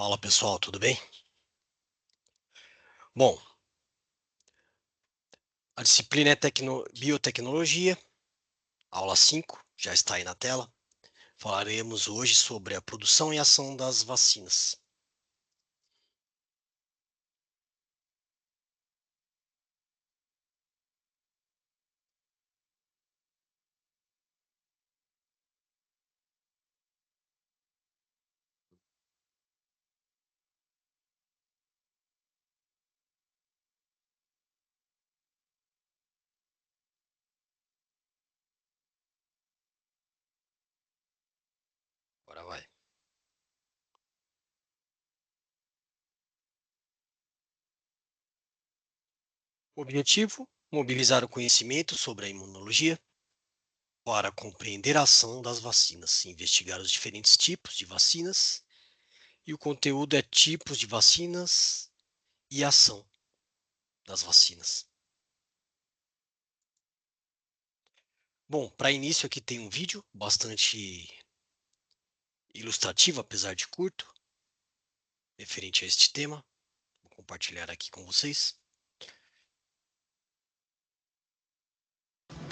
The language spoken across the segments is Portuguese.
Fala pessoal, tudo bem? Bom, a disciplina é Biotecnologia, aula 5, já está aí na tela. Falaremos hoje sobre a produção e ação das vacinas. Agora vai. O objetivo: mobilizar o conhecimento sobre a imunologia para compreender a ação das vacinas, investigar os diferentes tipos de vacinas, e o conteúdo é tipos de vacinas e ação das vacinas. Bom, para início aqui tem um vídeo bastante ilustrativo, apesar de curto, referente a este tema. Vou compartilhar aqui com vocês.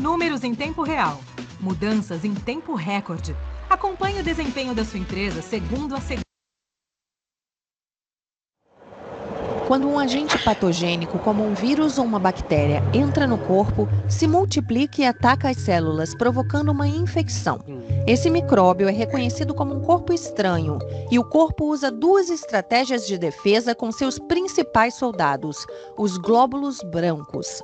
Números em tempo real. Mudanças em tempo recorde. Acompanhe o desempenho da sua empresa segundo a segunda. Quando um agente patogênico, como um vírus ou uma bactéria, entra no corpo, se multiplica e ataca as células, provocando uma infecção. Esse micróbio é reconhecido como um corpo estranho e o corpo usa duas estratégias de defesa com seus principais soldados, os glóbulos brancos.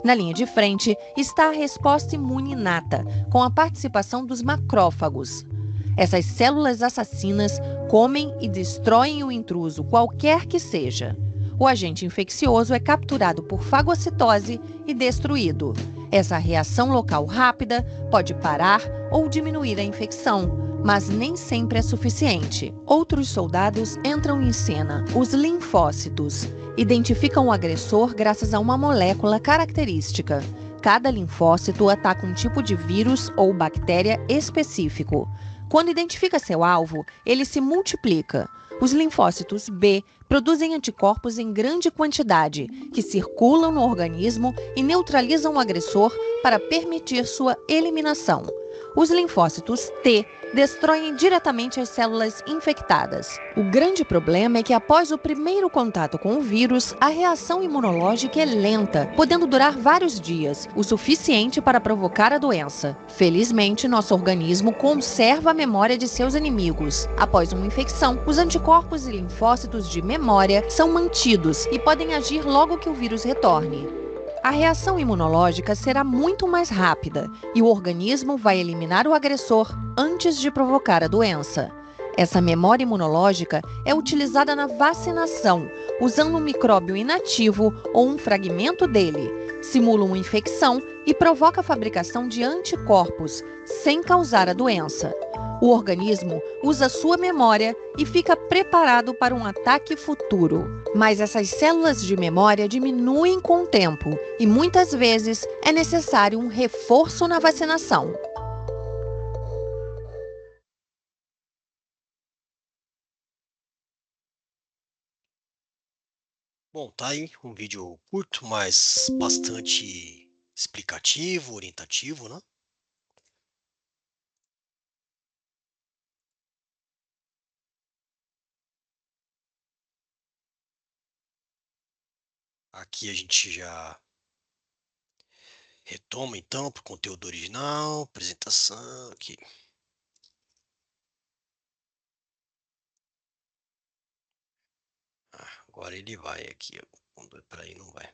Na linha de frente está a resposta imune inata, com a participação dos macrófagos. Essas células assassinas comem e destroem o intruso, qualquer que seja. O agente infeccioso é capturado por fagocitose e destruído. Essa reação local rápida pode parar ou diminuir a infecção, mas nem sempre é suficiente. Outros soldados entram em cena, os linfócitos. Identificam o agressor graças a uma molécula característica. Cada linfócito ataca um tipo de vírus ou bactéria específico. Quando identifica seu alvo, ele se multiplica. Os linfócitos B produzem anticorpos em grande quantidade, que circulam no organismo e neutralizam o agressor para permitir sua eliminação. Os linfócitos T destroem diretamente as células infectadas. O grande problema é que após o primeiro contato com o vírus, a reação imunológica é lenta, podendo durar vários dias, o suficiente para provocar a doença. Felizmente, nosso organismo conserva a memória de seus inimigos. Após uma infecção, os anticorpos e linfócitos de memória são mantidos e podem agir logo que o vírus retorne. A reação imunológica será muito mais rápida e o organismo vai eliminar o agressor antes de provocar a doença. Essa memória imunológica é utilizada na vacinação, usando um micróbio inativo ou um fragmento dele, simula uma infecção e provoca a fabricação de anticorpos, sem causar a doença. O organismo usa sua memória e fica preparado para um ataque futuro. Mas essas células de memória diminuem com o tempo e muitas vezes é necessário um reforço na vacinação. Bom, tá aí um vídeo curto, mas bastante explicativo, orientativo, né? Aqui a gente já retoma então para o conteúdo original, apresentação aqui. Agora ele vai aqui, quando é para aí não vai.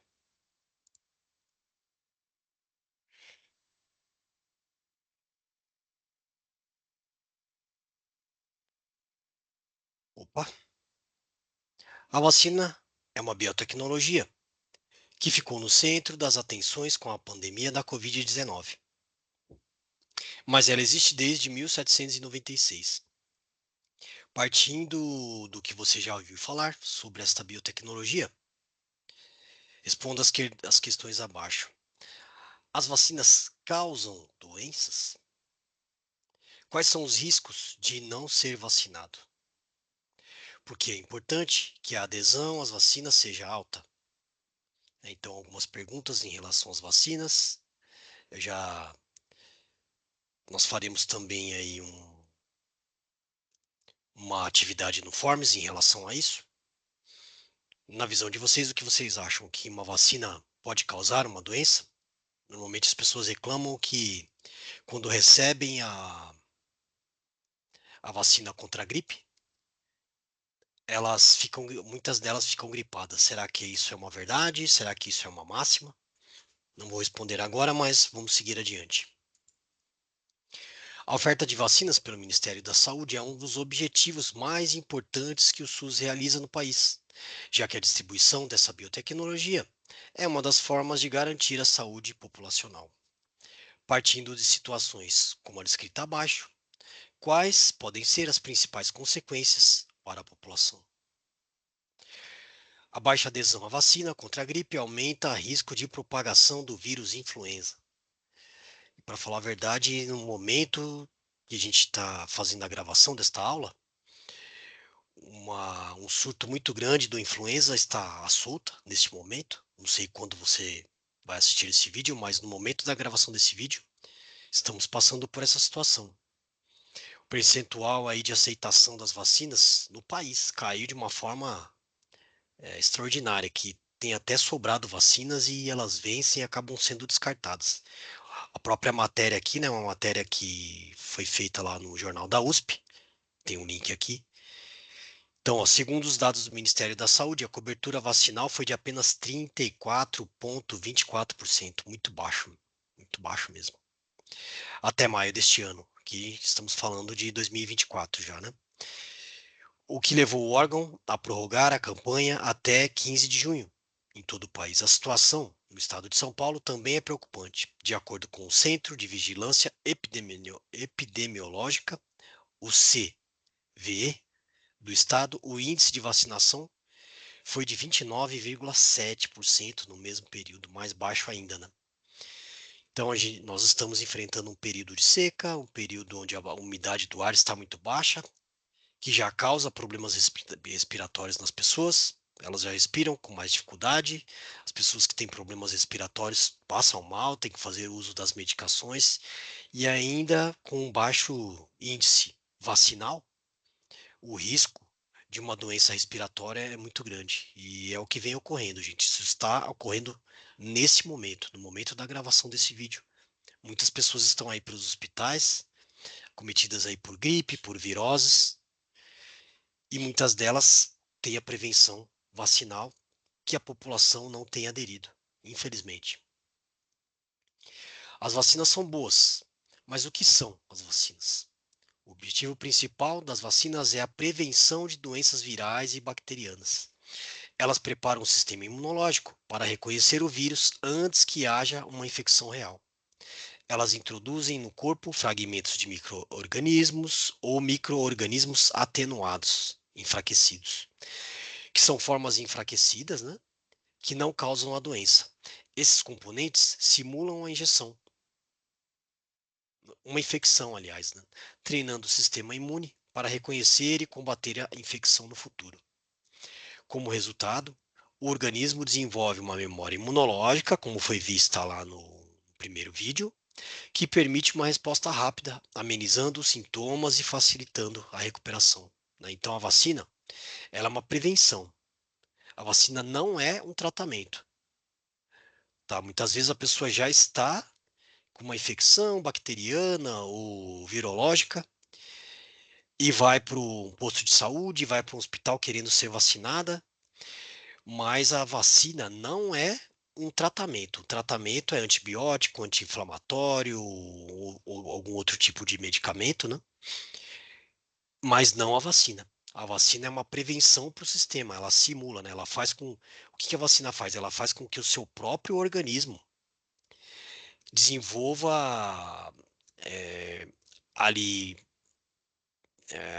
Opa! A vacina é uma biotecnologia que ficou no centro das atenções com a pandemia da Covid-19. Mas ela existe desde 1796. Partindo do que você já ouviu falar sobre esta biotecnologia, responda as questões abaixo. As vacinas causam doenças? Quais são os riscos de não ser vacinado? porque é importante que a adesão às vacinas seja alta. Então, algumas perguntas em relação às vacinas. Nós faremos também aí uma atividade no Forms em relação a isso. Na visão de vocês, o que vocês acham? Que uma vacina pode causar uma doença? Normalmente as pessoas reclamam que quando recebem a vacina contra a gripe, muitas delas ficam gripadas. Será que isso é uma verdade? Será que isso é uma máxima? Não vou responder agora, mas vamos seguir adiante. A oferta de vacinas pelo Ministério da Saúde é um dos objetivos mais importantes que o SUS realiza no país, já que a distribuição dessa biotecnologia é uma das formas de garantir a saúde populacional. Partindo de situações como a descrita abaixo, quais podem ser as principais consequências para a população? A baixa adesão à vacina contra a gripe aumenta o risco de propagação do vírus influenza. E para falar a verdade, no momento que a gente está fazendo a gravação desta aula, um surto muito grande do influenza está à solta neste momento. Não sei quando você vai assistir esse vídeo, mas no momento da gravação desse vídeo, estamos passando por essa situação. O percentual aí de aceitação das vacinas no país caiu de uma forma extraordinária, que tem até sobrado vacinas e elas vencem e acabam sendo descartadas. A própria matéria aqui, né, uma matéria que foi feita lá no jornal da USP, tem um link aqui. Então, ó, segundo os dados do Ministério da Saúde, a cobertura vacinal foi de apenas 34,24%, muito baixo mesmo. Até maio deste ano, que estamos falando de 2024 já, né? O que levou o órgão a prorrogar a campanha até 15 de junho em todo o país. A situação no estado de São Paulo também é preocupante. De acordo com o Centro de Vigilância Epidemiológica, o CVE, do estado, o índice de vacinação foi de 29,7% no mesmo período, mais baixo ainda, né? Então, nós estamos enfrentando um período de seca, um período onde a umidade do ar está muito baixa, que já causa problemas respiratórios nas pessoas. Elas já respiram com mais dificuldade. As pessoas que têm problemas respiratórios passam mal, têm que fazer uso das medicações. E ainda com um baixo índice vacinal, o risco de uma doença respiratória é muito grande. E é o que vem ocorrendo, gente. Isso está ocorrendo nesse momento, no momento da gravação desse vídeo. Muitas pessoas estão aí para os hospitais, cometidas aí por gripe, por viroses, e muitas delas têm a prevenção vacinal que a população não tem aderido, infelizmente. As vacinas são boas, mas o que são as vacinas? O objetivo principal das vacinas é a prevenção de doenças virais e bacterianas. Elas preparam o sistema imunológico para reconhecer o vírus antes que haja uma infecção real. Elas introduzem no corpo fragmentos de micro-organismos ou micro-organismos atenuados, enfraquecidos, que são formas enfraquecidas, né, que não causam a doença. Esses componentes simulam a injeção, uma infecção, aliás, né, treinando o sistema imune para reconhecer e combater a infecção no futuro. Como resultado, o organismo desenvolve uma memória imunológica, como foi vista lá no primeiro vídeo, que permite uma resposta rápida, amenizando os sintomas e facilitando a recuperação, né? Então, a vacina, ela é uma prevenção. A vacina não é um tratamento. Tá? Muitas vezes a pessoa já está com uma infecção bacteriana ou virológica e vai para um posto de saúde, vai para um hospital querendo ser vacinada, mas a vacina não é um tratamento. O tratamento é antibiótico, anti-inflamatório ou algum outro tipo de medicamento, né? Mas não a vacina. A vacina é uma prevenção para o sistema, ela simula, né? Ela faz com... O que a vacina faz? Ela faz com que o seu próprio organismo desenvolva ali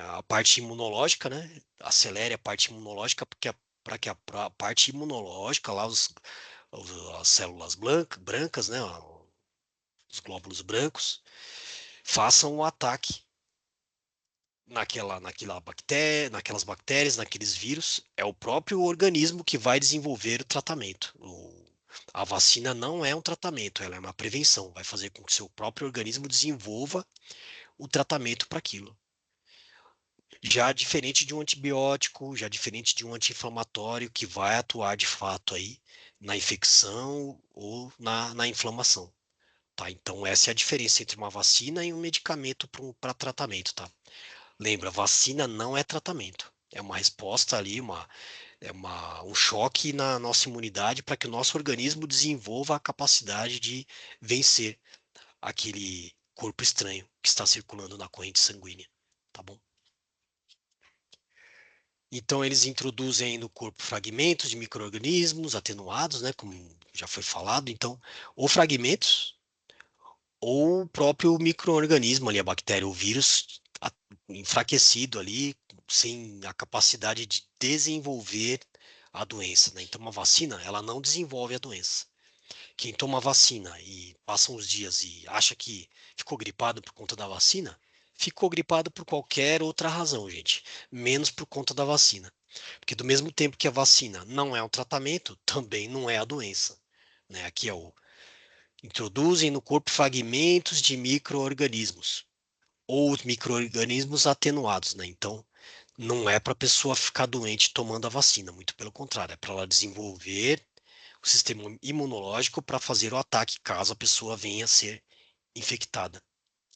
a parte imunológica, né? Acelere a parte imunológica, para que a parte imunológica, lá as células brancas, né? Os glóbulos brancos, façam o ataque naquelas bactérias, naqueles vírus, é o próprio organismo que vai desenvolver o tratamento. A vacina não é um tratamento, ela é uma prevenção, vai fazer com que o seu próprio organismo desenvolva o tratamento para aquilo. Já diferente de um antibiótico, já diferente de um anti-inflamatório que vai atuar de fato aí na infecção ou na inflamação. Tá? Então, essa é a diferença entre uma vacina e um medicamento para tratamento, tá? Lembra, vacina não é tratamento. É uma resposta ali, um choque na nossa imunidade para que o nosso organismo desenvolva a capacidade de vencer aquele corpo estranho que está circulando na corrente sanguínea, tá bom? Então, eles introduzem aí no corpo fragmentos de micro-organismos atenuados, né, como já foi falado. Então, ou fragmentos, ou o próprio micro-organismo ali, a bactéria, o vírus, enfraquecido ali, sem a capacidade de desenvolver a doença, né? Então, uma vacina, ela não desenvolve a doença. Quem toma vacina e passa uns dias e acha que ficou gripado por conta da vacina, ficou gripado por qualquer outra razão, gente, menos por conta da vacina. Porque do mesmo tempo que a vacina não é um tratamento, também não é a doença. Né? Aqui é o introduzem no corpo fragmentos de micro-organismos ou os micro-organismos atenuados, né? Então, não é para a pessoa ficar doente tomando a vacina, muito pelo contrário, é para ela desenvolver o sistema imunológico para fazer o ataque caso a pessoa venha a ser infectada,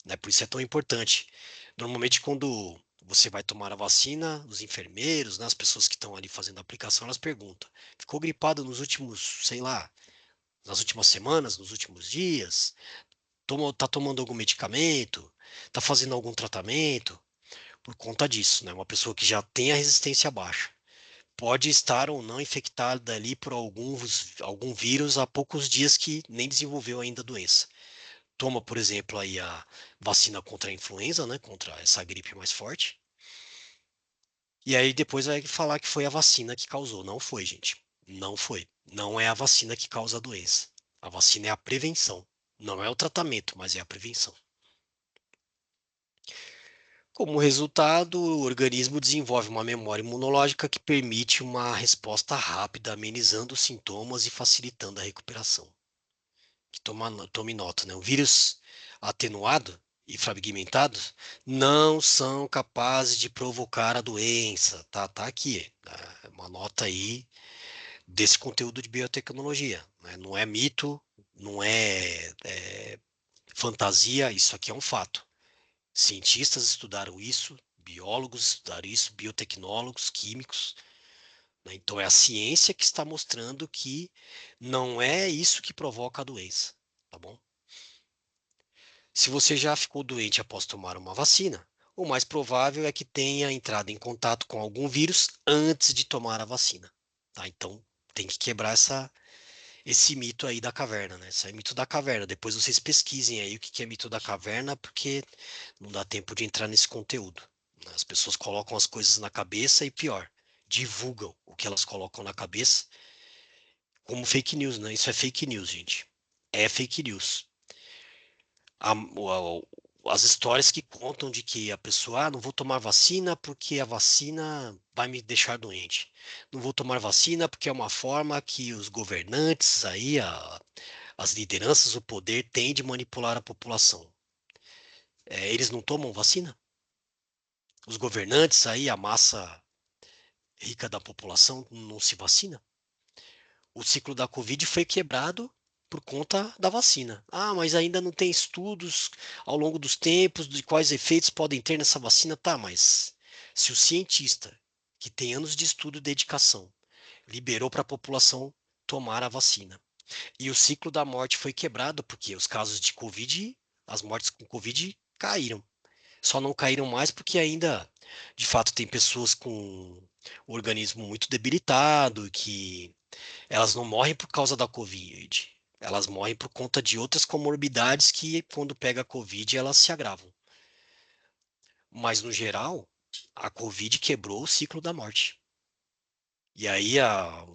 né? Por isso é tão importante. Normalmente, quando você vai tomar a vacina, os enfermeiros, né, as pessoas que estão ali fazendo a aplicação, elas perguntam: ficou gripado nos últimos, sei lá, nas últimas semanas, nos últimos dias? Tá tomando algum medicamento? Tá fazendo algum tratamento? Por conta disso, né? Uma pessoa que já tem a resistência baixa pode estar ou não infectada ali por algum vírus há poucos dias que nem desenvolveu ainda a doença. Toma, por exemplo, aí a vacina contra a influenza, né? Contra essa gripe mais forte. E aí depois vai falar que foi a vacina que causou. Não foi, gente. Não foi. Não é a vacina que causa a doença. A vacina é a prevenção. Não é o tratamento, mas é a prevenção. Como resultado, o organismo desenvolve uma memória imunológica que permite uma resposta rápida, amenizando os sintomas e facilitando a recuperação. Tome nota, né? O vírus atenuado e fragmentado não são capazes de provocar a doença. Tá aqui. Uma nota aí desse conteúdo de biotecnologia. Né? Não é mito, não é fantasia, isso aqui é um fato. Cientistas estudaram isso, biólogos estudaram isso, biotecnólogos, químicos. Né? Então, é a ciência que está mostrando que não é isso que provoca a doença, tá bom? Se você já ficou doente após tomar uma vacina, o mais provável é que tenha entrado em contato com algum vírus antes de tomar a vacina, tá? Então, tem que quebrar esse mito aí da caverna, né? Esse é mito da caverna. Depois vocês pesquisem aí o que é mito da caverna, porque não dá tempo de entrar nesse conteúdo. Né? As pessoas colocam as coisas na cabeça e pior, divulgam o que elas colocam na cabeça como fake news, né? Isso é fake news, gente. É fake news. As histórias que contam de que a pessoa, não vou tomar vacina porque a vacina vai me deixar doente. Não vou tomar vacina porque é uma forma que os governantes aí, as lideranças, o poder têm de manipular a população. Eles não tomam vacina? Os governantes aí, a massa rica da população, não se vacina? O ciclo da Covid foi quebrado por conta da vacina. Ah, mas ainda não tem estudos ao longo dos tempos de quais efeitos podem ter nessa vacina. Tá, mas se o cientista, que tem anos de estudo e dedicação, liberou para a população tomar a vacina, e o ciclo da morte foi quebrado porque os casos de Covid, as mortes com Covid caíram. Só não caíram mais porque ainda, de fato, tem pessoas com o organismo muito debilitado, que elas não morrem por causa da Covid. Elas morrem por conta de outras comorbidades que, quando pega a Covid, elas se agravam. Mas, no geral, a Covid quebrou o ciclo da morte. E aí, as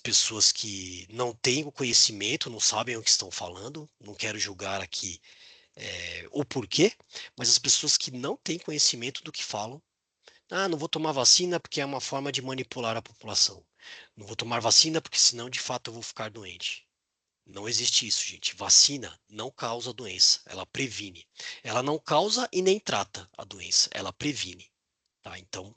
pessoas que não têm o conhecimento, não sabem o que estão falando, não quero julgar aqui o porquê, mas as pessoas que não têm conhecimento do que falam, não vou tomar vacina porque é uma forma de manipular a população. Não vou tomar vacina porque senão de fato eu vou ficar doente. Não existe isso, gente. Vacina não causa doença, ela previne. Ela não causa e nem trata a doença, ela previne, tá? Então,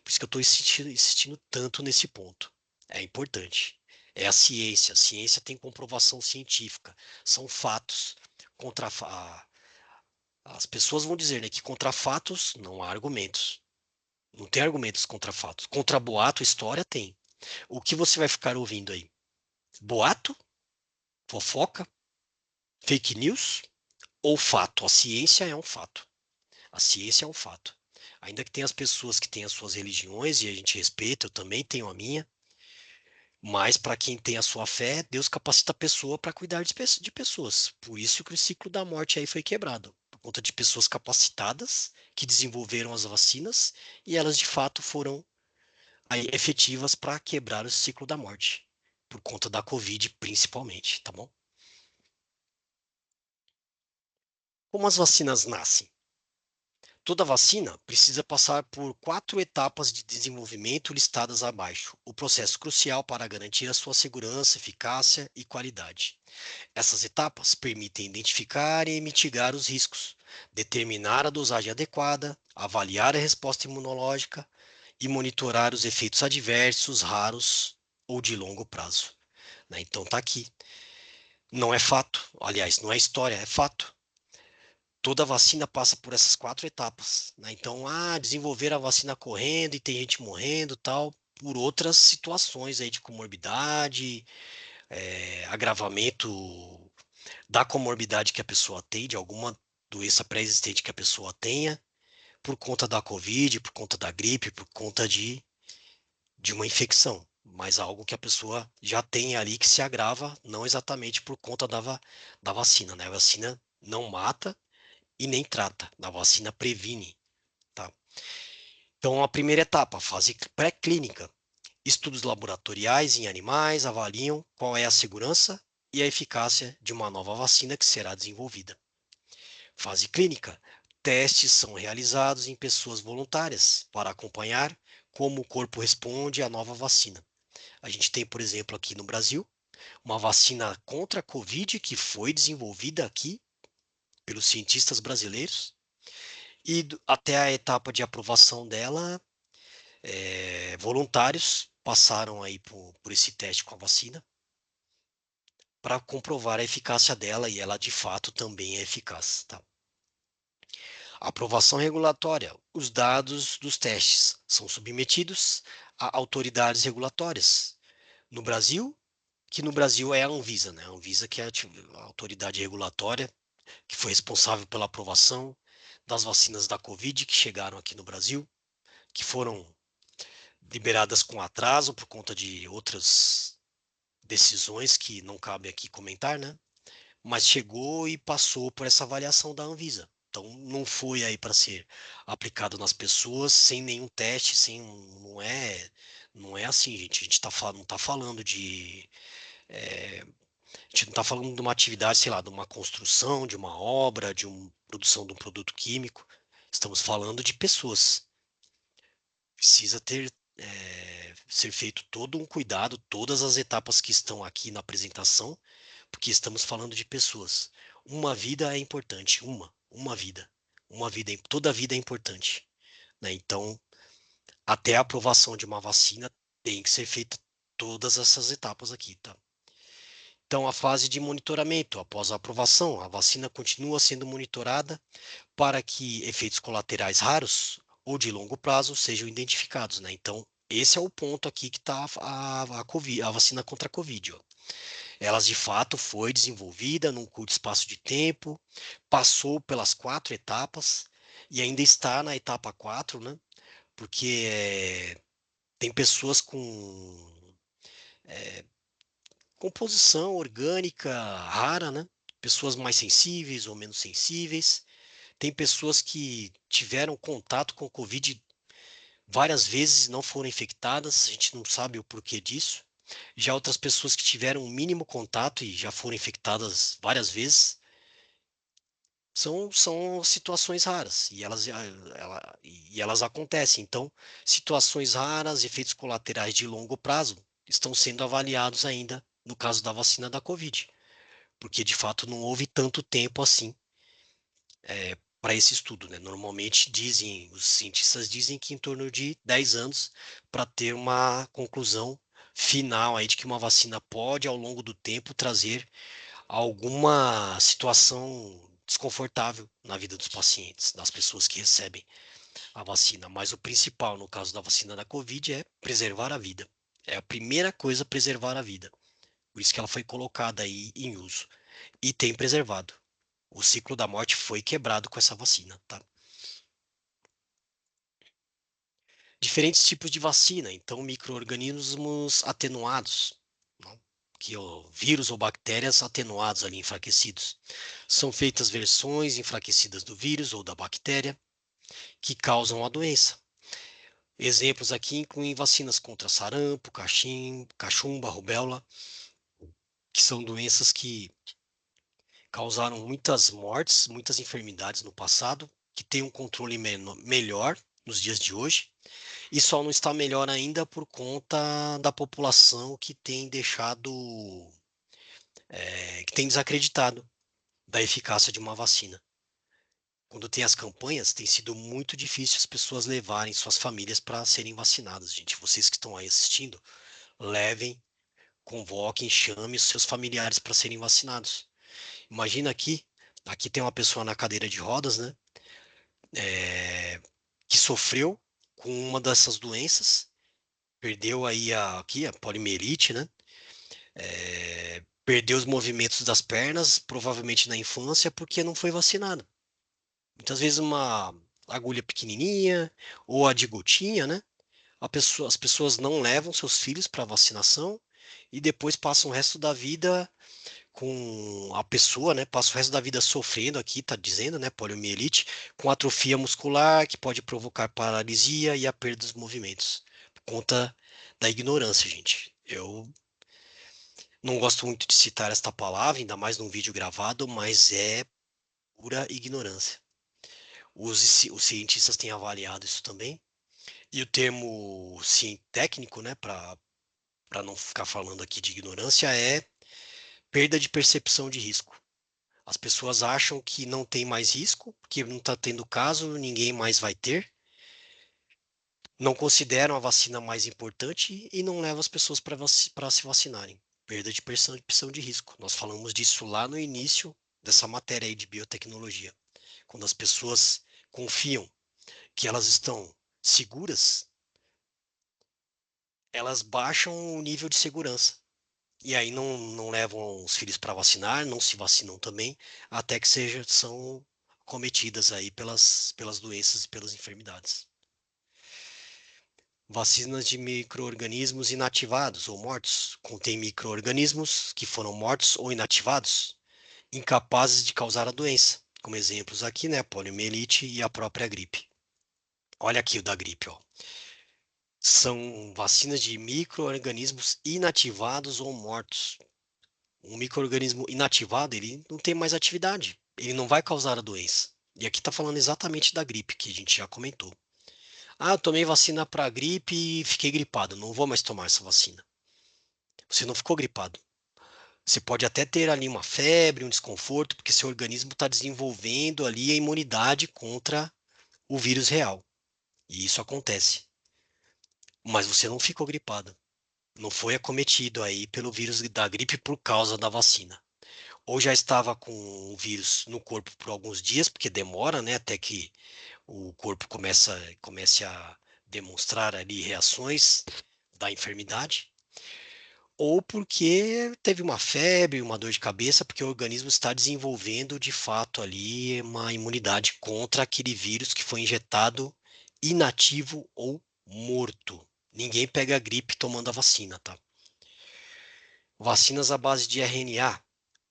por isso que eu estou insistindo tanto nesse ponto. É importante. É a ciência. A ciência tem comprovação científica. São fatos. Contra as pessoas vão dizer, né, que contra fatos não há argumentos. Não tem argumentos contra fatos. Contra boato, história tem. O que você vai ficar ouvindo aí? Boato? Fofoca? Fake news? Ou fato? A ciência é um fato. A ciência é um fato. Ainda que tenha as pessoas que têm as suas religiões, e a gente respeita, eu também tenho a minha, mas para quem tem a sua fé, Deus capacita a pessoa para cuidar de pessoas. Por isso que o ciclo da morte aí foi quebrado. Por conta de pessoas capacitadas que desenvolveram as vacinas e elas de fato foram aí efetivas para quebrar o ciclo da morte. Por conta da Covid, principalmente, tá bom? Como as vacinas nascem? Toda vacina precisa passar por 4 etapas de desenvolvimento listadas abaixo, o processo crucial para garantir a sua segurança, eficácia e qualidade. Essas etapas permitem identificar e mitigar os riscos, determinar a dosagem adequada, avaliar a resposta imunológica e monitorar os efeitos adversos, raros ou de longo prazo. Então tá aqui. Não é fato, aliás, não é história, é fato. Toda vacina passa por essas 4 etapas, né? Então, desenvolver a vacina correndo e tem gente morrendo, tal, por outras situações aí de comorbidade, agravamento da comorbidade que a pessoa tem, de alguma doença pré-existente que a pessoa tenha, por conta da Covid, por conta da gripe, por conta de uma infecção, mas algo que a pessoa já tem ali que se agrava, não exatamente por conta da vacina, né? A vacina não mata e nem trata. A vacina previne, tá? Então, a primeira etapa, fase pré-clínica. Estudos laboratoriais em animais avaliam qual é a segurança e a eficácia de uma nova vacina que será desenvolvida. Fase clínica. Testes são realizados em pessoas voluntárias para acompanhar como o corpo responde à nova vacina. A gente tem, por exemplo, aqui no Brasil, uma vacina contra a Covid que foi desenvolvida aqui pelos cientistas brasileiros. E até a etapa de aprovação dela, voluntários passaram aí por esse teste com a vacina para comprovar a eficácia dela e ela de fato também é eficaz. Tá? Aprovação regulatória. Os dados dos testes são submetidos a autoridades regulatórias. No Brasil, que no Brasil é a Anvisa, né? A Anvisa que é a autoridade regulatória que foi responsável pela aprovação das vacinas da Covid que chegaram aqui no Brasil, que foram liberadas com atraso por conta de outras decisões que não cabe aqui comentar, né? Mas chegou e passou por essa avaliação da Anvisa. Então não foi aí para ser aplicado nas pessoas sem nenhum teste, sem não é assim, gente. A gente não está falando a gente não está falando de uma atividade, sei lá, de uma construção, de uma obra, de uma produção de um produto químico. Estamos falando de pessoas. Precisa ser feito todo um cuidado, todas as etapas que estão aqui na apresentação, porque estamos falando de pessoas. Uma vida é importante, uma vida. Toda vida é importante, né? Então, até a aprovação de uma vacina tem que ser feita todas essas etapas aqui, tá? Então, a fase de monitoramento, após a aprovação, a vacina continua sendo monitorada para que efeitos colaterais raros ou de longo prazo sejam identificados, né? Então, esse é o ponto aqui que está a vacina contra a Covid. Ó. Elas, de fato, foi desenvolvida num curto espaço de tempo, passou pelas 4 etapas e ainda está na etapa 4, né? Porque tem pessoas com composição orgânica rara, né? Pessoas mais sensíveis ou menos sensíveis. Tem pessoas que tiveram contato com o Covid várias vezes e não foram infectadas, a gente não sabe o porquê disso. Já outras pessoas que tiveram o mínimo contato e já foram infectadas várias vezes. São situações raras e elas acontecem. Então, situações raras, efeitos colaterais de longo prazo estão sendo avaliados ainda no caso da vacina da Covid, porque de fato não houve tanto tempo assim para esse estudo, né? Normalmente os cientistas dizem que em torno de 10 anos para ter uma conclusão final aí de que uma vacina pode, ao longo do tempo, trazer alguma situação desconfortável na vida dos pacientes, das pessoas que recebem a vacina. Mas o principal, no caso da vacina da Covid, é preservar a vida. É a primeira coisa, preservar a vida. Por isso que ela foi colocada aí em uso. E tem preservado. O ciclo da morte foi quebrado com essa vacina, tá? Diferentes tipos de vacina, então micro-organismos atenuados, não? Que o vírus ou bactérias atenuados ali, enfraquecidos. São feitas versões enfraquecidas do vírus ou da bactéria que causam a doença. Exemplos aqui incluem vacinas contra sarampo, cachumba, rubéola, que são doenças que causaram muitas mortes, muitas enfermidades no passado, que têm um controle melhor nos dias de hoje. E só não está melhor ainda por conta da população que tem que tem desacreditado da eficácia de uma vacina. Quando tem as campanhas, tem sido muito difícil as pessoas levarem suas famílias para serem vacinadas, gente. Vocês que estão aí assistindo, levem, convoquem, chamem os seus familiares para serem vacinados. Imagina aqui tem uma pessoa na cadeira de rodas, né? Que sofreu com uma dessas doenças, perdeu aí aqui a poliomielite, né? Perdeu os movimentos das pernas, provavelmente na infância, porque não foi vacinado. Muitas vezes uma agulha pequenininha ou a de gotinha, né? As pessoas não levam seus filhos para vacinação e depois passam o resto da vida com a pessoa, né? Passa o resto da vida sofrendo aqui, tá dizendo, né? Poliomielite, com atrofia muscular que pode provocar paralisia e a perda dos movimentos, por conta da ignorância, gente. Eu não gosto muito de citar esta palavra, ainda mais num vídeo gravado, mas é pura ignorância. Os cientistas têm avaliado isso também. E o termo técnico, né, para não ficar falando aqui de ignorância, é perda de percepção de risco. As pessoas acham que não tem mais risco, que não está tendo caso, ninguém mais vai ter. Não consideram a vacina mais importante e não levam as pessoas para se vacinarem. Perda de percepção de risco. Nós falamos disso lá no início dessa matéria aí de biotecnologia. Quando as pessoas confiam que elas estão seguras, elas baixam o nível de segurança. E aí não levam os filhos para vacinar, não se vacinam também, até que são cometidas aí pelas doenças e pelas enfermidades. Vacinas de micro-organismos inativados ou mortos. Contém micro-organismos que foram mortos ou inativados, incapazes de causar a doença. Como exemplos aqui, né, poliomielite e a própria gripe. Olha aqui o da gripe, ó. São vacinas de micro-organismos inativados ou mortos. Um micro-organismo inativado, ele não tem mais atividade. Ele não vai causar a doença. E aqui está falando exatamente da gripe, que a gente já comentou. Ah, eu tomei vacina para gripe e fiquei gripado. Não vou mais tomar essa vacina. Você não ficou gripado. Você pode até ter ali uma febre, um desconforto, porque seu organismo está desenvolvendo ali a imunidade contra o vírus real. E isso acontece. Mas você não ficou gripado. Não foi acometido aí pelo vírus da gripe por causa da vacina. Ou já estava com o vírus no corpo por alguns dias, porque demora, né, até que o corpo comece a demonstrar ali reações da enfermidade, ou porque teve uma febre, uma dor de cabeça, porque o organismo está desenvolvendo de fato ali uma imunidade contra aquele vírus que foi injetado inativo ou morto. Ninguém pega gripe tomando a vacina, tá? Vacinas à base de RNA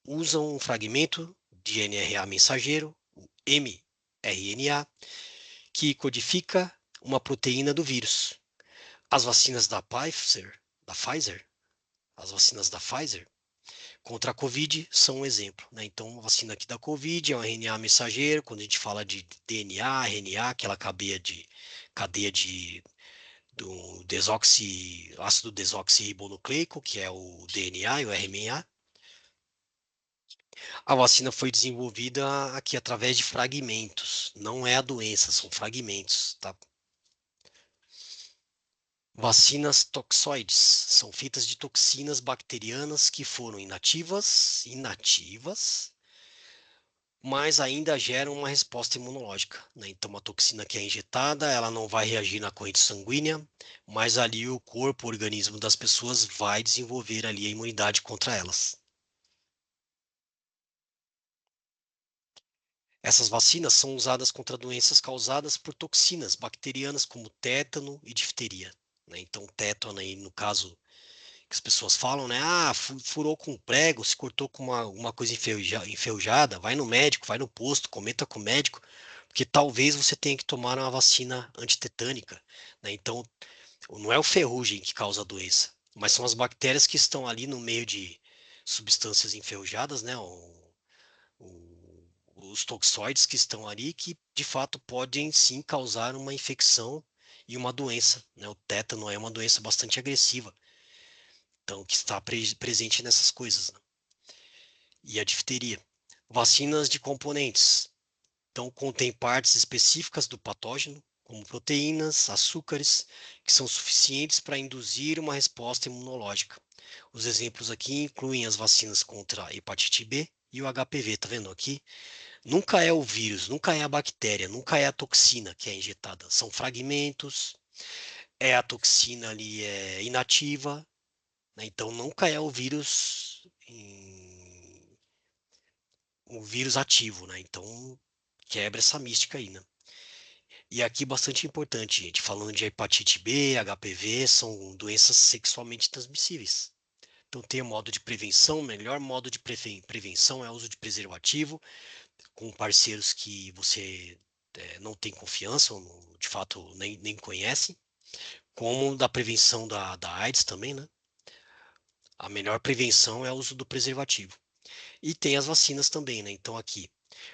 usam um fragmento de RNA mensageiro, o mRNA, que codifica uma proteína do vírus. As vacinas da Pfizer, as vacinas da Pfizer, contra a Covid são um exemplo, né? Então, a vacina aqui da Covid é um RNA mensageiro, quando a gente fala de DNA, RNA, aquela cadeia do ácido desoxirribonucleico, que é o DNA e o RNA. A vacina foi desenvolvida aqui através de fragmentos, não é a doença, são fragmentos, tá? Vacinas toxoides são feitas de toxinas bacterianas que foram inativas, mas ainda geram uma resposta imunológica, né? Então, uma toxina que é injetada, ela não vai reagir na corrente sanguínea, mas ali o corpo, o organismo das pessoas vai desenvolver ali a imunidade contra elas. Essas vacinas são usadas contra doenças causadas por toxinas bacterianas como tétano e difteria, né? Então, tétano aí, no caso que as pessoas falam, né? Ah, furou com um prego, se cortou com uma coisa enferrujada, vai no médico, vai no posto, comenta com o médico, porque talvez você tenha que tomar uma vacina antitetânica, né? Então, não é o ferrugem que causa a doença, mas são as bactérias que estão ali no meio de substâncias enferrujadas, né? Os toxoides que estão ali, que de fato podem sim causar uma infecção e uma doença, né? O tétano é uma doença bastante agressiva, então que está presente nessas coisas, né? E a difteria. Vacinas de componentes. Então, contém partes específicas do patógeno, como proteínas, açúcares, que são suficientes para induzir uma resposta imunológica. Os exemplos aqui incluem as vacinas contra a hepatite B e o HPV, tá vendo aqui? Nunca é o vírus, nunca é a bactéria, nunca é a toxina que é injetada. São fragmentos, é a toxina ali inativa, né? Então nunca é o vírus ativo, né? Então quebra essa mística aí, né? E aqui bastante importante, gente, falando de hepatite B, HPV, são doenças sexualmente transmissíveis. Então tem o modo de prevenção, o melhor modo de prevenção é o uso de preservativo, com parceiros que você não tem confiança, ou de fato nem conhece, como da prevenção da AIDS também, né? A melhor prevenção é o uso do preservativo. E tem as vacinas também, né? Então aqui,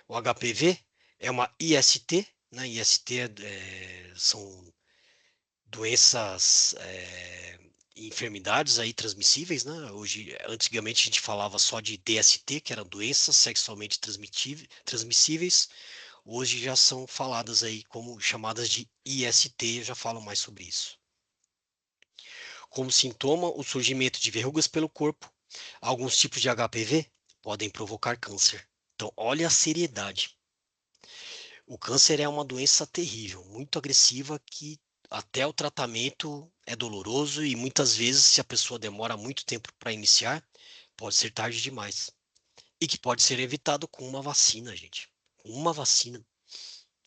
o HPV é uma IST, né? IST são doenças, enfermidades aí transmissíveis, né? Hoje, antigamente a gente falava só de DST, que eram doenças sexualmente transmissíveis. Hoje já são faladas aí como chamadas de IST, eu já falo mais sobre isso. Como sintoma, o surgimento de verrugas pelo corpo. Alguns tipos de HPV podem provocar câncer. Então, olha a seriedade. O câncer é uma doença terrível, muito agressiva, que até o tratamento é doloroso e muitas vezes, se a pessoa demora muito tempo para iniciar, pode ser tarde demais. E que pode ser evitado com uma vacina, gente. Com uma vacina.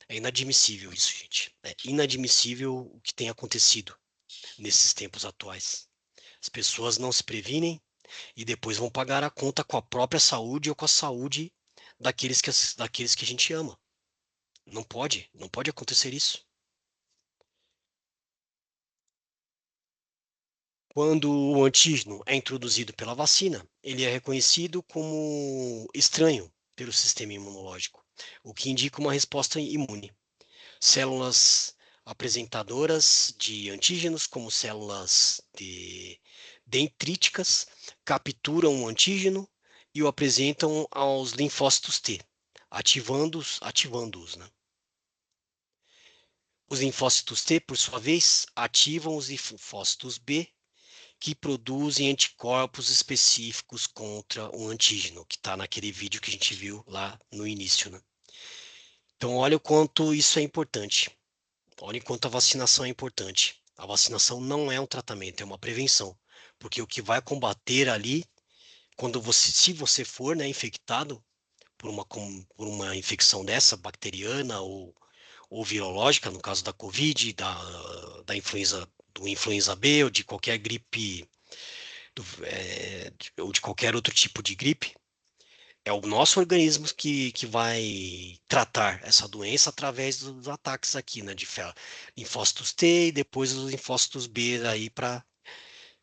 É inadmissível isso, gente. É inadmissível o que tem acontecido nesses tempos atuais. As pessoas não se previnem e depois vão pagar a conta com a própria saúde ou com a saúde daqueles que a gente ama. Não pode acontecer isso. Quando o antígeno é introduzido pela vacina, ele é reconhecido como estranho pelo sistema imunológico, o que indica uma resposta imune. Células apresentadoras de antígenos, como células dendríticas, capturam o antígeno e o apresentam aos linfócitos T, ativando-os, né? Os linfócitos T, por sua vez, ativam os linfócitos B, que produzem anticorpos específicos contra o antígeno, que está naquele vídeo que a gente viu lá no início, né? Então, olha o quanto isso é importante. Olha o quanto a vacinação é importante. A vacinação não é um tratamento, é uma prevenção. Porque o que vai combater ali, se você for, né, infectado por uma infecção dessa, bacteriana ou virológica, no caso da Covid, da influenza, do influenza B ou de qualquer gripe, ou de qualquer outro tipo de gripe, é o nosso organismo que vai tratar essa doença através dos ataques aqui, né, de linfócitos T e depois os linfócitos B aí para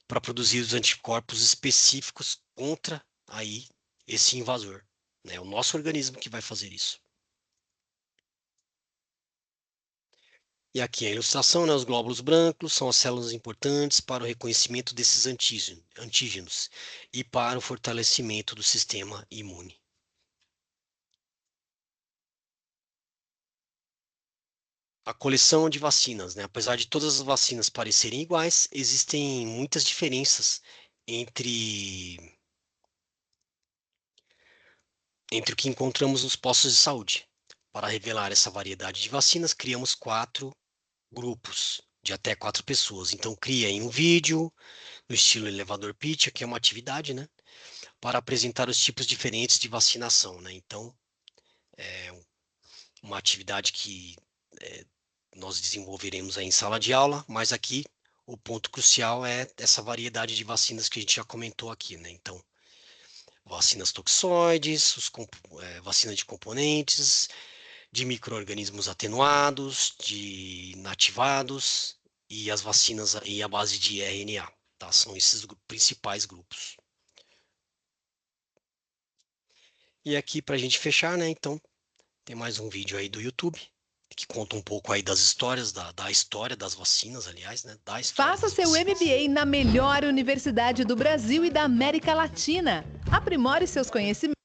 produzir os anticorpos específicos contra aí esse invasor. É o nosso organismo que vai fazer isso. E aqui a ilustração, né? Os glóbulos brancos são as células importantes para o reconhecimento desses antígenos e para o fortalecimento do sistema imune. A coleção de vacinas, né? Apesar de todas as vacinas parecerem iguais, existem muitas diferenças entre o que encontramos nos postos de saúde. Para revelar essa variedade de vacinas, criamos 4 grupos de até 4 pessoas. Então, cria em um vídeo, no estilo elevador pitch, que é uma atividade, né? Para apresentar os tipos diferentes de vacinação, né? Então, é uma atividade que nós desenvolveremos aí em sala de aula, mas aqui o ponto crucial é essa variedade de vacinas que a gente já comentou aqui, né? Então, vacinas toxoides, vacinas de componentes, de micro-organismos atenuados, de inativados e as vacinas aí à base de RNA, tá? São esses principais grupos. E aqui para a gente fechar, né? Então, tem mais um vídeo aí do YouTube que conta um pouco aí das histórias, da história das vacinas, aliás, né? Da história Faça das seu vacinas. MBA na melhor universidade do Brasil e da América Latina. Aprimore seus conhecimentos.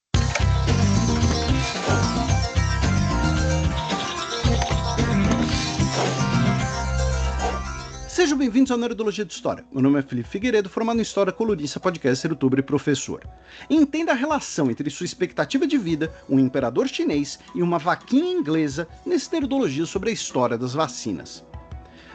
Sejam bem-vindos ao Nerdologia de História. Meu nome é Felipe Figueiredo, formado em História, colunista, podcaster, youtuber e professor. Entenda a relação entre sua expectativa de vida, um imperador chinês e uma vaquinha inglesa nesse Nerdologia sobre a história das vacinas.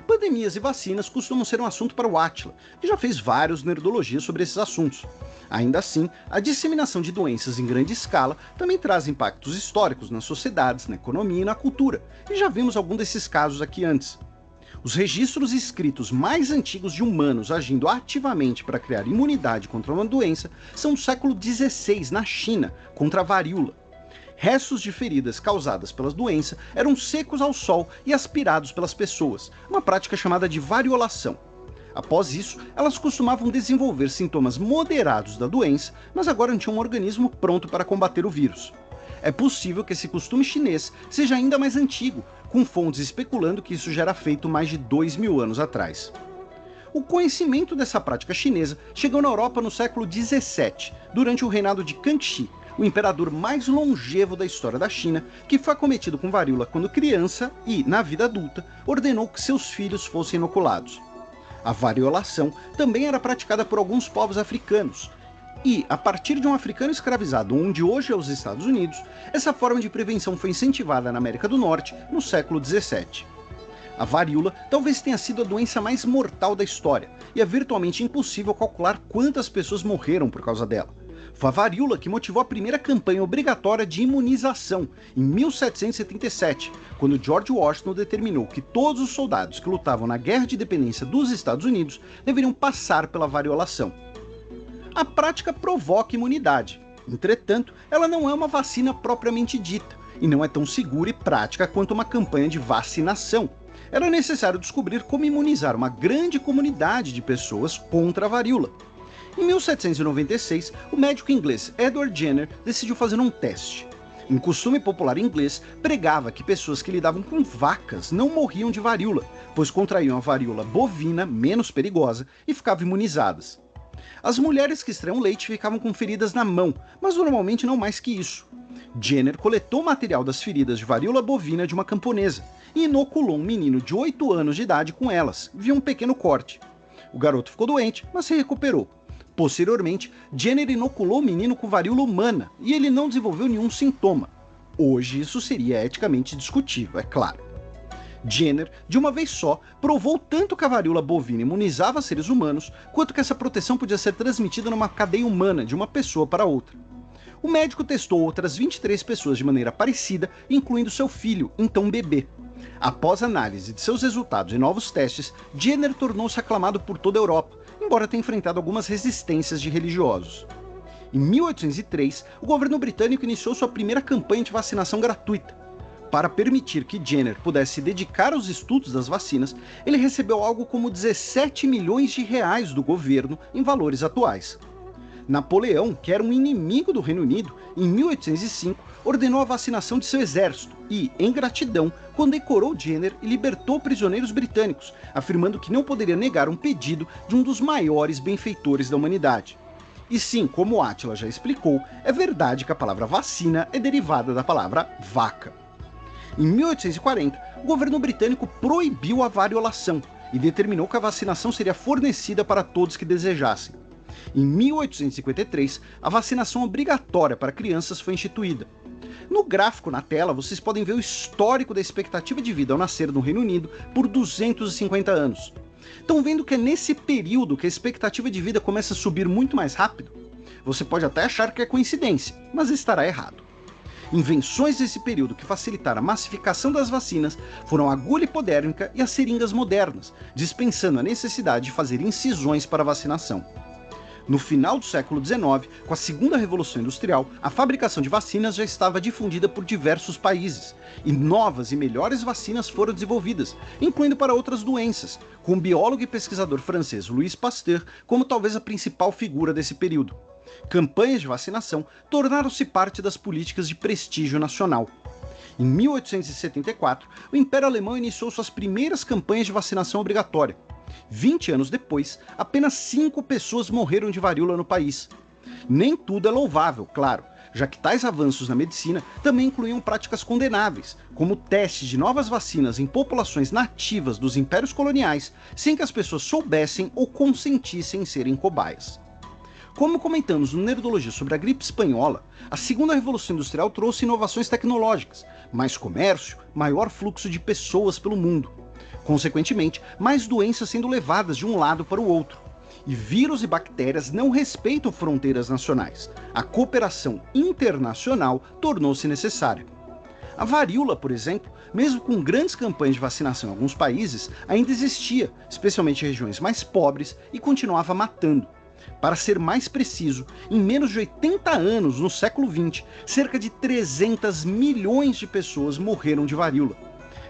Pandemias e vacinas costumam ser um assunto para o Átila, que já fez vários Nerdologias sobre esses assuntos. Ainda assim, a disseminação de doenças em grande escala também traz impactos históricos nas sociedades, na economia e na cultura, e já vimos algum desses casos aqui antes. Os registros escritos mais antigos de humanos agindo ativamente para criar imunidade contra uma doença são do século XVI, na China, contra a varíola. Restos de feridas causadas pela doença eram secos ao sol e aspirados pelas pessoas, uma prática chamada de variolação. Após isso, elas costumavam desenvolver sintomas moderados da doença, mas agora tinham um organismo pronto para combater o vírus. É possível que esse costume chinês seja ainda mais antigo, com fontes especulando que isso já era feito mais de 2000 anos atrás. O conhecimento dessa prática chinesa chegou na Europa no século XVII, durante o reinado de Kangxi, o imperador mais longevo da história da China, que foi acometido com varíola quando criança e, na vida adulta, ordenou que seus filhos fossem inoculados. A variolação também era praticada por alguns povos africanos, e, a partir de um africano escravizado onde hoje é os Estados Unidos, essa forma de prevenção foi incentivada na América do Norte no século XVII. A varíola talvez tenha sido a doença mais mortal da história, e é virtualmente impossível calcular quantas pessoas morreram por causa dela. Foi a varíola que motivou a primeira campanha obrigatória de imunização, em 1777, quando George Washington determinou que todos os soldados que lutavam na Guerra de Independência dos Estados Unidos deveriam passar pela variolação. A prática provoca imunidade. Entretanto, ela não é uma vacina propriamente dita, e não é tão segura e prática quanto uma campanha de vacinação. Era necessário descobrir como imunizar uma grande comunidade de pessoas contra a varíola. Em 1796, o médico inglês Edward Jenner decidiu fazer um teste. Um costume popular inglês pregava que pessoas que lidavam com vacas não morriam de varíola, pois contraíam a varíola bovina, menos perigosa, e ficavam imunizadas. As mulheres que extraíam leite ficavam com feridas na mão, mas normalmente não mais que isso. Jenner coletou o material das feridas de varíola bovina de uma camponesa e inoculou um menino de 8 anos de idade com elas, via um pequeno corte. O garoto ficou doente, mas se recuperou. Posteriormente, Jenner inoculou o menino com varíola humana e ele não desenvolveu nenhum sintoma. Hoje isso seria eticamente discutível, é claro. Jenner, de uma vez só, provou tanto que a varíola bovina imunizava seres humanos, quanto que essa proteção podia ser transmitida numa cadeia humana de uma pessoa para outra. O médico testou outras 23 pessoas de maneira parecida, incluindo seu filho, então bebê. Após análise de seus resultados e novos testes, Jenner tornou-se aclamado por toda a Europa, embora tenha enfrentado algumas resistências de religiosos. Em 1803, o governo britânico iniciou sua primeira campanha de vacinação gratuita. Para permitir que Jenner pudesse se dedicar aos estudos das vacinas, ele recebeu algo como 17 milhões de reais do governo em valores atuais. Napoleão, que era um inimigo do Reino Unido, em 1805, ordenou a vacinação de seu exército e, em gratidão, condecorou Jenner e libertou prisioneiros britânicos, afirmando que não poderia negar um pedido de um dos maiores benfeitores da humanidade. E sim, como Átila já explicou, é verdade que a palavra vacina é derivada da palavra vaca. Em 1840, o governo britânico proibiu a variolação e determinou que a vacinação seria fornecida para todos que desejassem. Em 1853, a vacinação obrigatória para crianças foi instituída. No gráfico na tela, vocês podem ver o histórico da expectativa de vida ao nascer no Reino Unido por 250 anos. Estão vendo que é nesse período que a expectativa de vida começa a subir muito mais rápido? Você pode até achar que é coincidência, mas estará errado. Invenções desse período que facilitaram a massificação das vacinas foram a agulha hipodérmica e as seringas modernas, dispensando a necessidade de fazer incisões para a vacinação. No final do século XIX, com a Segunda Revolução Industrial, a fabricação de vacinas já estava difundida por diversos países, e novas e melhores vacinas foram desenvolvidas, incluindo para outras doenças, com o biólogo e pesquisador francês Louis Pasteur como talvez a principal figura desse período. Campanhas de vacinação tornaram-se parte das políticas de prestígio nacional. Em 1874, o Império Alemão iniciou suas primeiras campanhas de vacinação obrigatória. 20 anos depois, apenas 5 pessoas morreram de varíola no país. Nem tudo é louvável, claro, já que tais avanços na medicina também incluíam práticas condenáveis, como testes de novas vacinas em populações nativas dos impérios coloniais, sem que as pessoas soubessem ou consentissem em serem cobaias. Como comentamos no Nerdologia sobre a gripe espanhola, a Segunda Revolução Industrial trouxe inovações tecnológicas, mais comércio, maior fluxo de pessoas pelo mundo. Consequentemente, mais doenças sendo levadas de um lado para o outro. E vírus e bactérias não respeitam fronteiras nacionais. A cooperação internacional tornou-se necessária. A varíola, por exemplo, mesmo com grandes campanhas de vacinação em alguns países, ainda existia, especialmente em regiões mais pobres, e continuava matando. Para ser mais preciso, em menos de 80 anos, no século XX, cerca de 300 milhões de pessoas morreram de varíola.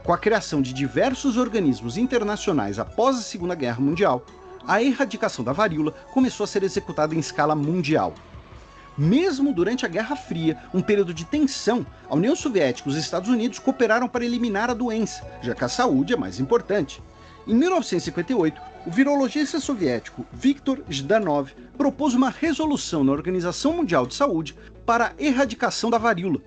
Com a criação de diversos organismos internacionais após a Segunda Guerra Mundial, a erradicação da varíola começou a ser executada em escala mundial. Mesmo durante a Guerra Fria, um período de tensão, a União Soviética e os Estados Unidos cooperaram para eliminar a doença, já que a saúde é mais importante. Em 1958, o virologista soviético Viktor Zhdanov propôs uma resolução na Organização Mundial de Saúde para a erradicação da varíola.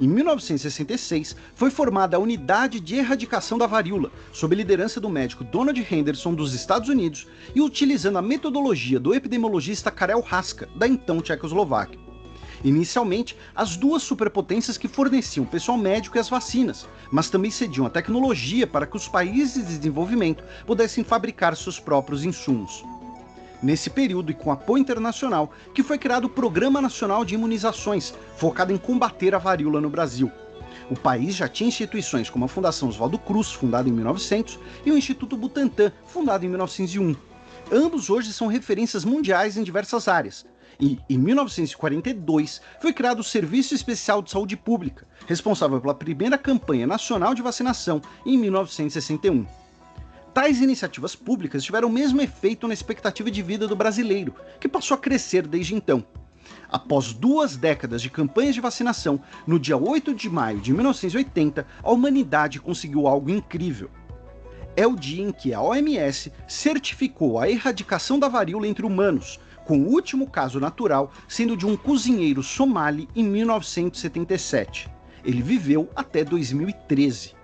Em 1966, foi formada a Unidade de Erradicação da Varíola, sob a liderança do médico Donald Henderson dos Estados Unidos e utilizando a metodologia do epidemiologista Karel Haska, da então Tchecoslováquia. Inicialmente, as duas superpotências que forneciam o pessoal médico e as vacinas, mas também cediam a tecnologia para que os países de desenvolvimento pudessem fabricar seus próprios insumos. Nesse período e com apoio internacional, que foi criado o Programa Nacional de Imunizações, focado em combater a varíola no Brasil. O país já tinha instituições como a Fundação Oswaldo Cruz, fundada em 1900, e o Instituto Butantan, fundado em 1901. Ambos hoje são referências mundiais em diversas áreas. E, em 1942, foi criado o Serviço Especial de Saúde Pública, responsável pela primeira campanha nacional de vacinação em 1961. Tais iniciativas públicas tiveram o mesmo efeito na expectativa de vida do brasileiro, que passou a crescer desde então. Após 2 décadas de campanhas de vacinação, no dia 8 de maio de 1980, a humanidade conseguiu algo incrível. É o dia em que a OMS certificou a erradicação da varíola entre humanos, com o último caso natural sendo de um cozinheiro somali em 1977. Ele viveu até 2013.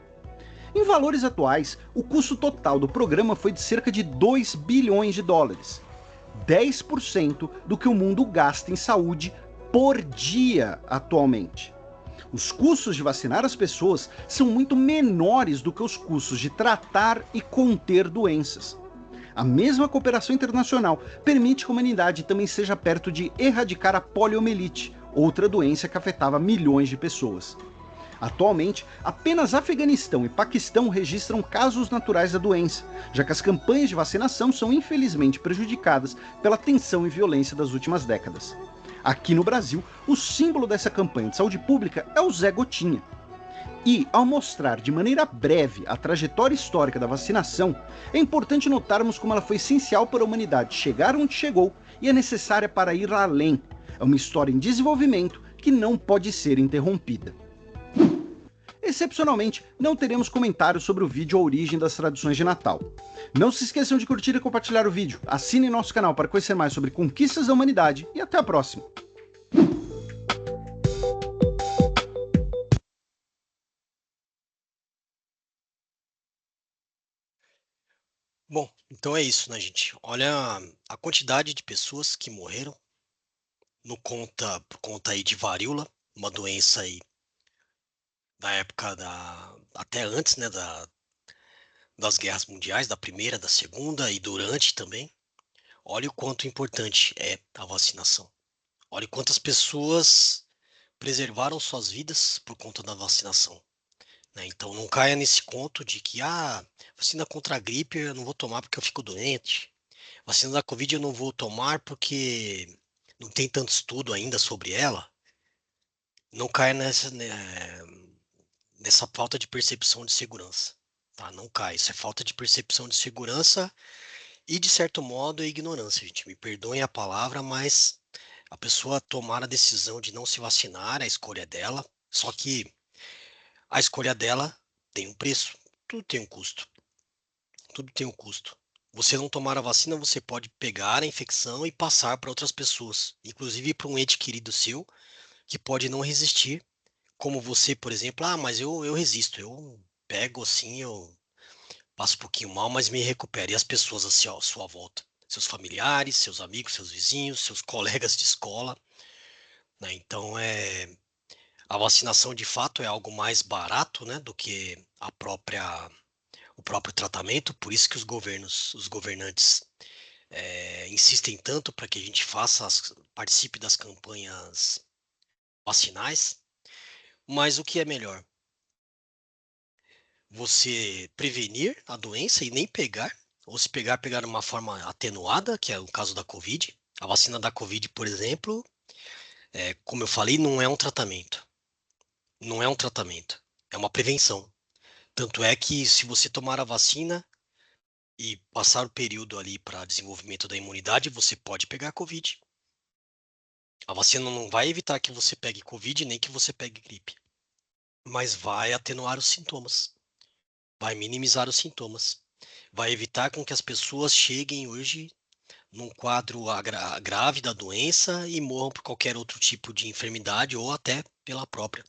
Em valores atuais, o custo total do programa foi de cerca de 2 bilhões de dólares, 10% do que o mundo gasta em saúde por dia atualmente. Os custos de vacinar as pessoas são muito menores do que os custos de tratar e conter doenças. A mesma cooperação internacional permite que a humanidade também seja perto de erradicar a poliomielite, outra doença que afetava milhões de pessoas. Atualmente, apenas Afeganistão e Paquistão registram casos naturais da doença, já que as campanhas de vacinação são infelizmente prejudicadas pela tensão e violência das últimas décadas. Aqui no Brasil, o símbolo dessa campanha de saúde pública é o Zé Gotinha. E, ao mostrar de maneira breve a trajetória histórica da vacinação, é importante notarmos como ela foi essencial para a humanidade chegar onde chegou e é necessária para ir além. É uma história em desenvolvimento que não pode ser interrompida. Excepcionalmente, não teremos comentários sobre o vídeo A Origem das Tradições de Natal. Não se esqueçam de curtir e compartilhar o vídeo, assinem nosso canal para conhecer mais sobre conquistas da humanidade e até a próxima! Bom, então é isso, né, gente? Olha a quantidade de pessoas que morreram por conta aí de varíola, uma doença aí da época até antes, né, das guerras mundiais, da primeira, da segunda e durante também. Olha o quanto importante é a vacinação. Olha quantas pessoas preservaram suas vidas por conta da vacinação, né? Então não caia nesse conto de que vacina contra a gripe eu não vou tomar porque eu fico doente. Vacina da Covid eu não vou tomar porque não tem tanto estudo ainda sobre ela. Não caia nessa falta de percepção de segurança, tá? Não cai. Isso é falta de percepção de segurança e, de certo modo, é ignorância, gente. Me perdoem a palavra, mas a pessoa tomar a decisão de não se vacinar, a escolha é dela, só que a escolha dela tem um preço, tudo tem um custo. Tudo tem um custo. Você não tomar a vacina, você pode pegar a infecção e passar para outras pessoas, inclusive para um ente querido seu, que pode não resistir, como você, por exemplo. Mas eu resisto, eu pego assim, eu passo um pouquinho mal, mas me recupero. E as pessoas assim, à sua volta, seus familiares, seus amigos, seus vizinhos, seus colegas de escola, né? Então, a vacinação de fato é algo mais barato, né, do que o próprio tratamento. Por isso que os governantes insistem tanto para que a gente participe das campanhas vacinais. Mas o que é melhor? Você prevenir a doença e nem pegar, ou se pegar de uma forma atenuada, que é o caso da Covid. A vacina da Covid, por exemplo, como eu falei, não é um tratamento. Não é um tratamento, é uma prevenção. Tanto é que se você tomar a vacina e passar o período ali para desenvolvimento da imunidade, você pode pegar Covid. A vacina não vai evitar que você pegue Covid, nem que você pegue gripe, mas vai atenuar os sintomas, vai minimizar os sintomas, vai evitar com que as pessoas cheguem hoje num quadro grave da doença e morram por qualquer outro tipo de enfermidade ou até pela própria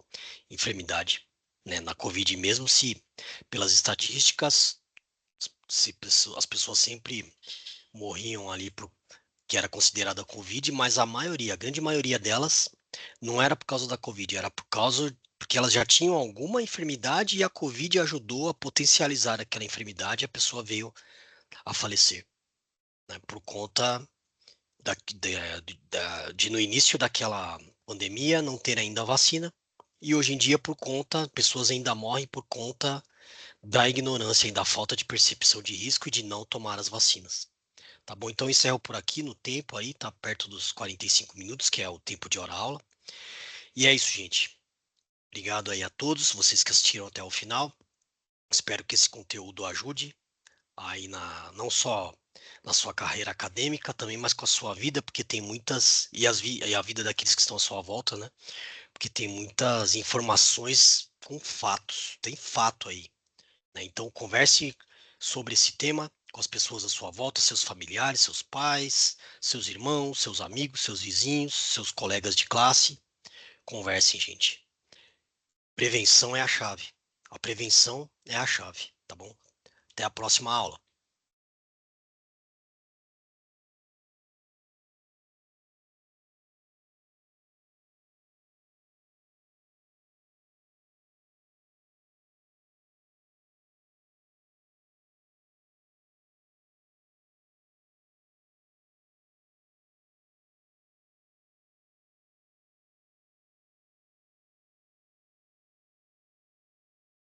enfermidade, né? Na Covid mesmo, se pelas estatísticas, as pessoas sempre morriam ali que era considerada Covid, mas a grande maioria delas não era por causa da Covid, era porque elas já tinham alguma enfermidade e a Covid ajudou a potencializar aquela enfermidade e a pessoa veio a falecer, né, por conta de no início daquela pandemia não ter ainda a vacina, e hoje em dia pessoas ainda morrem por conta da ignorância e da falta de percepção de risco e de não tomar as vacinas. Tá bom? Então encerro por aqui no tempo aí, tá perto dos 45 minutos, que é o tempo de hora-aula. E é isso, gente. Obrigado aí a todos, vocês que assistiram até o final. Espero que esse conteúdo ajude aí não só na sua carreira acadêmica também, mas com a sua vida, porque tem muitas, e a vida daqueles que estão à sua volta, né? Porque tem muitas informações com fatos, tem fato aí, né? Então converse sobre esse tema com as pessoas à sua volta, seus familiares, seus pais, seus irmãos, seus amigos, seus vizinhos, seus colegas de classe. Conversem, gente. Prevenção é a chave. A prevenção é a chave, tá bom? Até a próxima aula.